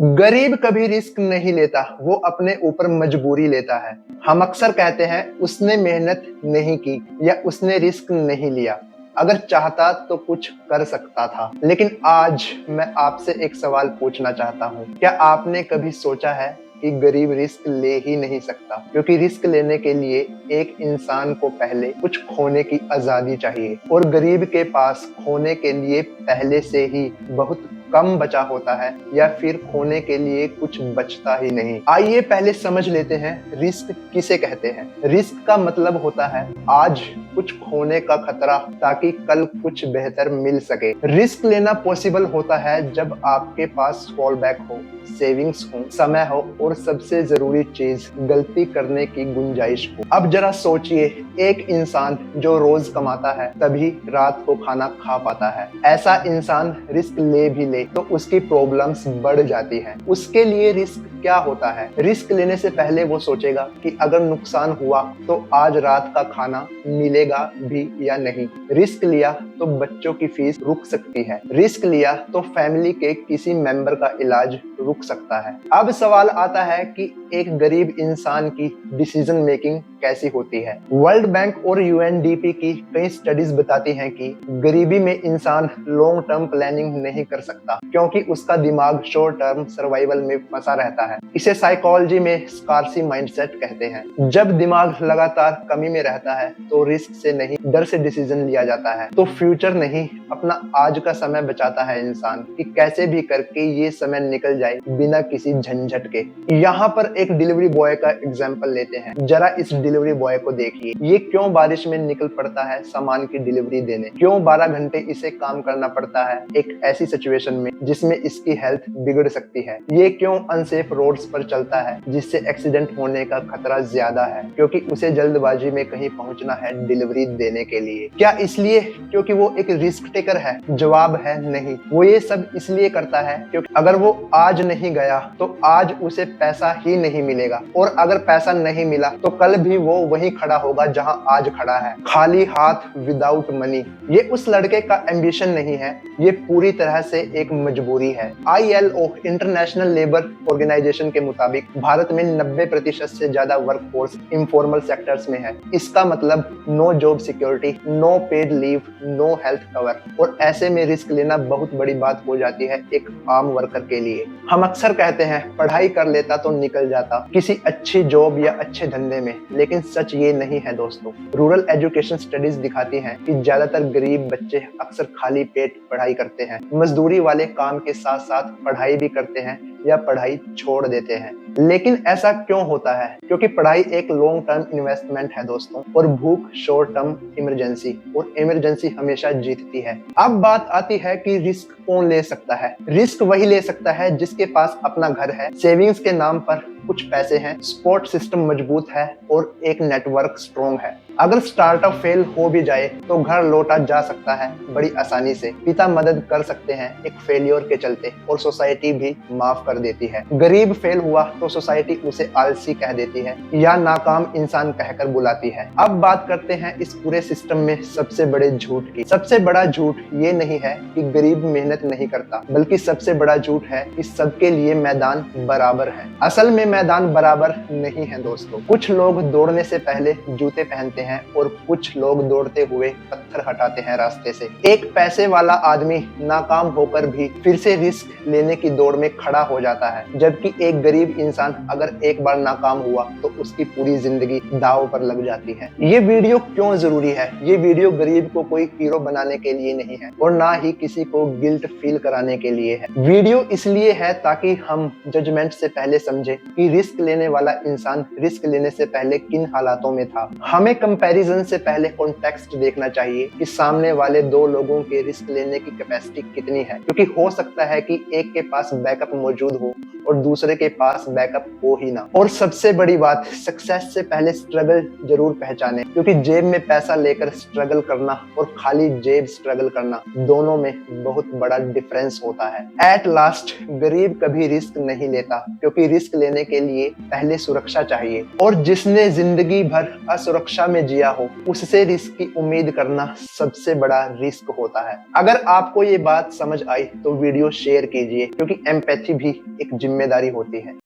गरीब कभी रिस्क नहीं लेता, वो अपने ऊपर मजबूरी लेता है। हम अक्सर कहते हैं उसने मेहनत नहीं की या उसने रिस्क नहीं लिया। अगर चाहता तो कुछ कर सकता था। लेकिन आज मैं आपसे एक सवाल पूछना चाहता हूँ। क्या आपने कभी सोचा है कि गरीब रिस्क ले ही नहीं सकता? क्योंकि रिस्क लेने के लिए एक इंसान को पहले कुछ खोने की आजादी चाहिए और गरीब के पास खोने के लिए पहले से ही बहुत कम बचा होता है या फिर खोने के लिए कुछ बचता ही नहीं। आइए पहले समझ लेते हैं रिस्क किसे कहते हैं। रिस्क का मतलब होता है आज कुछ खोने का खतरा ताकि कल कुछ बेहतर मिल सके। रिस्क लेना पॉसिबल होता है जब आपके पास फॉल बैक हो, सेविंग्स हो, समय हो और सबसे जरूरी चीज गलती करने की गुंजाइश हो। अब जरा सोचिए, एक इंसान जो रोज कमाता है तभी रात को खाना खा पाता है, ऐसा इंसान रिस्क ले भी ले तो उसकी प्रॉब्लम्स बढ़ जाती हैं। उसके लिए रिस्क क्या होता है? रिस्क लेने से पहले वो सोचेगा कि अगर नुकसान हुआ तो आज रात का खाना मिलेगा भी या नहीं। रिस्क लिया तो बच्चों की फीस रुक सकती है। रिस्क लिया तो फैमिली के किसी मेंबर का इलाज रुक सकता है। अब सवाल आता है कि एक गरीब इंसान की डिसीजन मेकिंग कैसी होती है। वर्ल्ड बैंक और यूएनडीपी की कई स्टडीज बताती हैं कि गरीबी में इंसान लॉन्ग टर्म प्लानिंग नहीं कर सकता क्योंकि उसका दिमाग शॉर्ट टर्म सर्वाइवल में फंसा रहता है। इसे साइकोलॉजी में स्कार्सी माइंडसेट कहते हैं। जब दिमाग लगातार कमी में रहता है तो रिस्क से नहीं, डर से डिसीजन लिया जाता है। तो फ्यूचर नहीं, अपना आज का समय बचाता है इंसान कि कैसे भी करके ये समय निकल जाए बिना किसी झंझट के। यहाँ पर एक डिलीवरी बॉय का एग्जांपल लेते हैं। जरा इस डिलीवरी बॉय को देखिए, ये क्यों बारिश में निकल पड़ता है सामान की डिलीवरी देने, क्यों 12 घंटे इसे काम करना पड़ता है एक ऐसी सिचुएशन में जिसमें इसकी हेल्थ बिगड़ सकती है। ये क्यों अनसेफ रोड्स पर चलता है जिससे एक्सीडेंट होने का खतरा ज्यादा है क्योंकि उसे जल्दबाजी में कहीं पहुंचना है डिलीवरी देने के लिए। क्या इसलिए क्योंकि वो एक रिस्क टेकर है? जवाब है नहीं। वो ये सब इसलिए करता है क्योंकि अगर वो आज नहीं गया तो आज उसे पैसा ही नहीं मिलेगा और अगर पैसा नहीं मिला तो कल भी वो वहीं खड़ा होगा जहां आज खड़ा है, खाली हाथ, विदाउट मनी। ये उस लड़के का एम्बिशन नहीं है, ये पूरी तरह से एक मजबूरी है। ILO इंटरनेशनल लेबर ऑर्गेनाइजेशन के मुताबिक भारत में 90% से ज्यादा वर्कफोर्स इनफॉर्मल सेक्टर्स में है। इसका मतलब no job security, no paid leave, no health cover. और ऐसे में रिस्क लेना बहुत बड़ी बात हो जाती है एक आम वर्कर के लिए। हम अक्सर कहते हैं पढ़ाई कर लेता तो निकल जाता किसी अच्छी जॉब या अच्छे धंधे में, लेकिन सच ये नहीं है दोस्तों। रूरल एजुकेशन स्टडीज दिखाती हैं कि ज्यादातर गरीब बच्चे अक्सर खाली पेट पढ़ाई करते हैं, मजदूरी वाले काम के साथ साथ पढ़ाई भी करते हैं या पढ़ाई छोड़ देते हैं। लेकिन ऐसा क्यों होता है? क्योंकि पढ़ाई एक लॉन्ग टर्म इन्वेस्टमेंट है दोस्तों और भूख शॉर्ट टर्म इमरजेंसी, और इमरजेंसी हमेशा जीतती है। अब बात आती है कि रिस्क कौन ले सकता है। रिस्क वही ले सकता है जिसके पास अपना घर है, सेविंग्स के नाम पर कुछ पैसे हैं, सपोर्ट सिस्टम मजबूत है और एक नेटवर्क स्ट्रॉन्ग है। अगर स्टार्टअप फेल हो भी जाए तो घर लौटा जा सकता है बड़ी आसानी से। पिता मदद कर सकते हैं एक फेलियर के चलते और सोसाइटी भी माफ कर देती है। गरीब फेल हुआ तो सोसाइटी उसे आलसी कह देती है या नाकाम इंसान कहकर बुलाती है। अब बात करते हैं इस पूरे सिस्टम में सबसे बड़े झूठ की। सबसे बड़ा झूठ ये नहीं है कि गरीब मेहनत नहीं करता, बल्कि सबसे बड़ा झूठ है कि सबके लिए मैदान बराबर है। असल में मैदान बराबर नहीं है दोस्तों। कुछ लोग दौड़ने से पहले जूते पहनते हैं और कुछ लोग दौड़ते हुए पत्थर हटाते हैं रास्ते से। एक पैसे वाला आदमी नाकाम होकर भी फिर से रिस्क लेने की दौड़ में खड़ा हो जाता है, जबकि एक गरीब इंसान अगर एक बार नाकाम हुआ तो उसकी पूरी जिंदगी दांव पर लग जाती है। ये वीडियो क्यों जरूरी है? ये वीडियो गरीब को कोई हीरो बनाने के लिए नहीं है और ना ही किसी को गिल्ट फील कराने के लिए है। वीडियो इसलिए है ताकि हम जजमेंट से पहले समझे कि रिस्क लेने वाला इंसान रिस्क लेने से पहले किन हालातों में था। हमें कंपैरिजन से पहले कॉन्टेक्स्ट देखना चाहिए कि सामने वाले दो लोगों के रिस्क लेने की कैपेसिटी कितनी है, क्योंकि हो सकता है कि एक के पास बैकअप मौजूद हो और दूसरे के पास बैकअप हो ही ना। और सबसे बड़ी बात, सक्सेस से पहले स्ट्रगल जरूर पहचाने, क्योंकि जेब में पैसा लेकर स्ट्रगल करना और खाली जेब स्ट्रगल करना, दोनों में बहुत बड़ा डिफरेंस होता है। एट लास्ट, गरीब कभी रिस्क नहीं लेता क्योंकि रिस्क लेने के लिए पहले सुरक्षा चाहिए, और जिसने जिंदगी भर असुरक्षा में जिया हो उससे रिस्क की उम्मीद करना सबसे बड़ा रिस्क होता है। अगर आपको ये बात समझ आई तो वीडियो शेयर कीजिए, क्योंकि एम्पैथी भी एक जिम्मेदारी होती है।